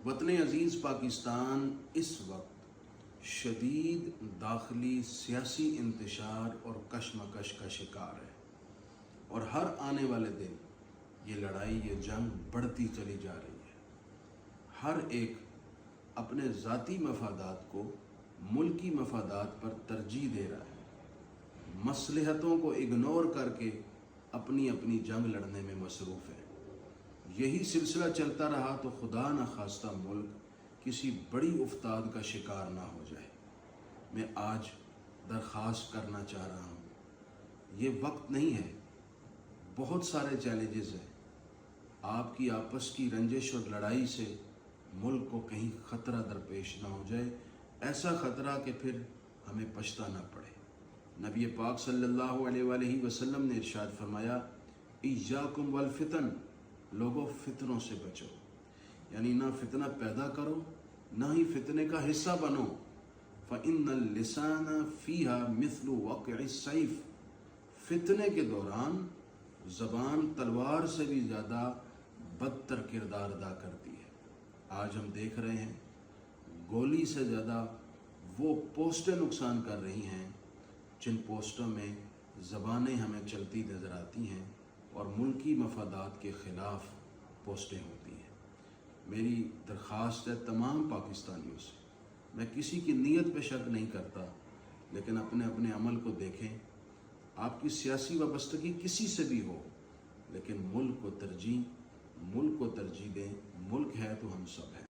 वतन अजीज़ पाकिस्तान इस वक्त शदीद दाखिली सियासी इंतशार और कशमकश का शिकार है, और हर आने वाले दिन ये लड़ाई, ये जंग बढ़ती चली जा रही है। हर एक अपने ज़ाती मफादात को मुल्की मफादात पर तरजीह दे रहा है, मसलहतों को इग्नोर करके अपनी अपनी जंग लड़ने में मसरूफ़ है। यही सिलसिला चलता रहा तो खुदा न खास्ता मुल्क किसी बड़ी उफ्ताद का शिकार ना हो जाए। मैं आज दरख्वास्त करना चाह रहा हूँ, ये वक्त नहीं है, बहुत सारे चैलेंजेस हैं। आपकी आपस की रंजिश और लड़ाई से मुल्क को कहीं ख़तरा दरपेश ना हो जाए, ऐसा ख़तरा कि फिर हमें पछताना पड़े। नबी पाक सल्लल्लाहु अलैहि वसल्लम ने इरशाद फरमाया, इय्याकुम वल फितन, लोगों फितनों से बचो, यानी ना फितना पैदा करो ना ही फितने का हिस्सा बनो। फ़इन्नल लिसाना फ़ीहा मिस्लु वक़इस सैफ़, फितने के दौरान ज़बान तलवार से भी ज़्यादा बदतर किरदार अदा करती है। आज हम देख रहे हैं गोली से ज़्यादा वो पोस्टें नुकसान कर रही हैं जिन पोस्टों में ज़बानें हमें चलती नज़र आती हैं और मुल्की मफादात के ख़िलाफ़ पोस्टें होती हैं। मेरी दरख्वास्त है तमाम पाकिस्तानियों से, मैं किसी की नीयत पे शक नहीं करता, लेकिन अपने अपने अमल को देखें। आपकी सियासी वाबस्तगी किसी से भी हो, लेकिन मुल्क को तरजीह दें। मुल्क है तो हम सब हैं।